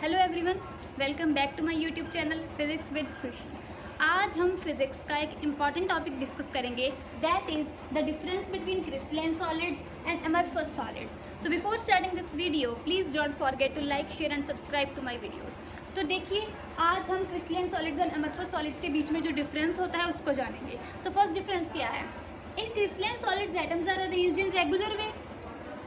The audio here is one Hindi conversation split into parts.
Hello everyone, welcome back to my YouTube channel physics with Khushi. आज हम फिजिक्स का एक इम्पॉर्टेंट टॉपिक डिस्कस करेंगे, that is the difference between crystalline solids and amorphous solids. So before starting this video please don't forget to like, share and subscribe to my videos. तो देखिए, आज हम crystalline solids and amorphous solids के बीच में जो डिफरेंस होता है उसको जानेंगे। सो फर्स्ट डिफरेंस क्या है? In crystalline solids atoms are arranged in regular way.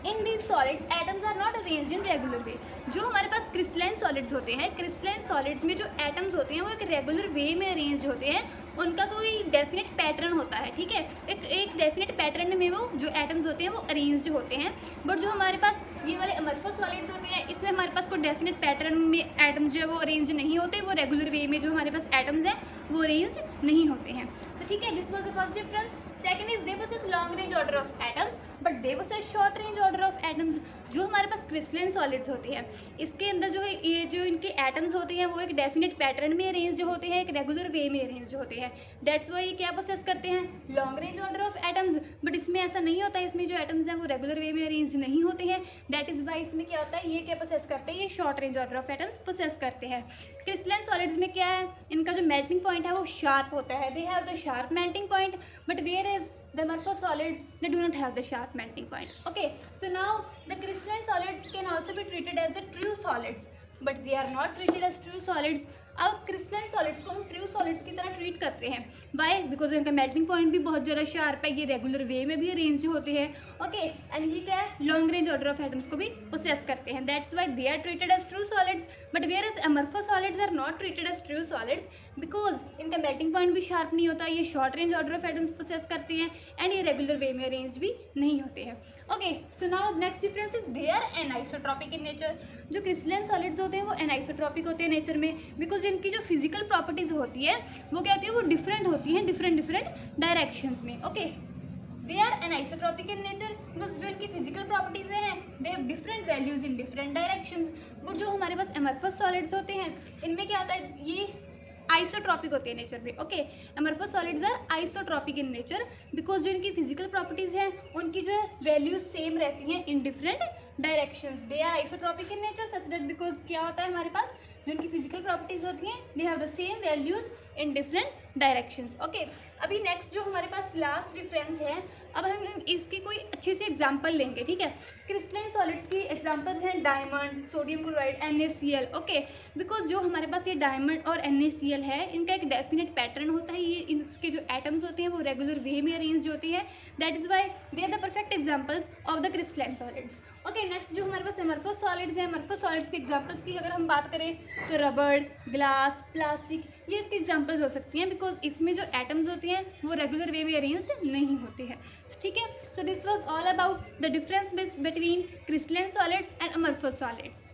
In these solids atoms are not arranged in regular way. जो हमारे पास क्रिस्टलाइन सॉलिड्स होते हैं, क्रिस्टलाइन सॉलिड्स में जो एटम्स होते हैं वो एक रेगुलर वे में अरेंज होते हैं। उनका कोई डेफिनेट पैटर्न होता है, ठीक है। एक डेफिनेट पैटर्न में वो जो एटम्स होते हैं वो अरेंज्ड होते हैं। बट जो हमारे पास ये वाले अमorphous सॉलिड्स होते हैं, इसमें हमारे पास कोई डेफिनेट पैटर्न में एटम्स जो है वो अरेंज नहीं होते। वो रेगुलर वे में जो हमारे पास एटम्स हैं वो अरेंज नहीं होते हैं। तो ठीक है, this was the first difference. Second is they possess long range order of atoms but they possess short range order of atoms. जो हमारे पास क्रिस्टलाइन सॉलिड्स होते हैं, इसके अंदर जो है ये जो इनके एटम्स होते हैं वो एक डेफिनेट पैटर्न में अरेंज होते हैं, एक रेगुलर वे में अरेंज होते हैं। दैट्स वाई ये क्या पोसेस करते हैं? Long range order of atoms. But इसमें ऐसा नहीं होता है, इसमें जो एटम्स हैं वो रेगुलर वे में अरेंज नहीं होते हैं। दैट इज वाई इसमें क्या होता है, ये क्या पोसेस करते हैं? ये short range order of atoms possess करते हैं। क्रिस्टलाइन सॉलिड्स में क्या है, इनका जो मेल्टिंग पॉइंट है वो शार्प होता है। They have the sharp melting point, but where is the amorphous solids, they do not have the sharp melting point. Okay, so now the crystalline solids can also be treated as the true solids, but they are not treated as true solids. अब क्रिस्टलाइन सॉलिड्स को हम ट्रू सॉलिड्स की तरह ट्रीट करते हैं। वाई? बिकॉज इनका मेल्टिंग पॉइंट भी बहुत ज़्यादा शार्प है, ये रेगुलर वे में भी अरेंज होते हैं। ओके, एंड ये क्या है, long range order of atoms को भी पोसेस करते हैं। That's why they are treated as true solids, but whereas amorphous solids are not treated as true solids because इनका मेल्टिंग पॉइंट भी शार्प नहीं होता, ये short range order of atoms possess करते हैं एंड ये रेगुलर वे में अरेंज भी नहीं होते हैं। Okay, so now next difference is they are anisotropic in nature. जो क्रिस्टलाइन सॉलिड्स होते हैं वो एनाइसोट्रॉपिक होते हैं नेचर में, बिकॉज इनकी जो फिजिकल प्रॉपर्टीज होती है वो क्या होती है, वो डिफरेंट होती हैं डिफरेंट डायरेक्शंस में। Okay, they are anisotropic in nature because जो इनकी फिजिकल प्रॉपर्टीज हैं they have different values in different directions. But जो हमारे पास अमorphous सॉलिड्स होते हैं इनमें क्या होता है, ये आइसोट्रॉपिक होते हैं नेचर में। Okay, amorphous solids are isotropic in nature because जो इनकी फिजिकल प्रॉपर्टीज हैं उनकी जो है वैल्यूज सेम रहती हैं in different directions. They are isotropic in nature such that because क्या होता है हमारे पास जो इनकी फिजिकल प्रॉपर्टीज होती हैं they have the same values in different directions. Okay, अभी नेक्स्ट जो हमारे पास लास्ट डिफरेंस है, अब हम इसकी कोई अच्छी सी एग्जांपल लेंगे, ठीक है। क्रिस्टलाइन सॉलिड्स की एग्जांपल्स हैं diamond, sodium chloride, NaCl। Okay, because जो हमारे पास ये डायमंड और NaCl है इनका एक डेफिनेट पैटर्न होता है, ये इसके जो एटम्स होते हैं वो रेगुलर वे में अरेंज होती है। That is why they are the perfect examples of the crystalline solids. Okay, next जो हमारे पास अमorphous सॉलिड्स हैं, अमorphous सॉलिड्स के एग्जांपल्स की अगर हम बात करें तो रबड़, ग्लास, प्लास्टिक, ये इसकी एग्जांपल्स हो सकती हैं बिकॉज इसमें जो एटम्स होते हैं वो रेगुलर वे में अरेंज नहीं होते हैं, ठीक है। So this was all about the difference between crystalline solids and amorphous solids.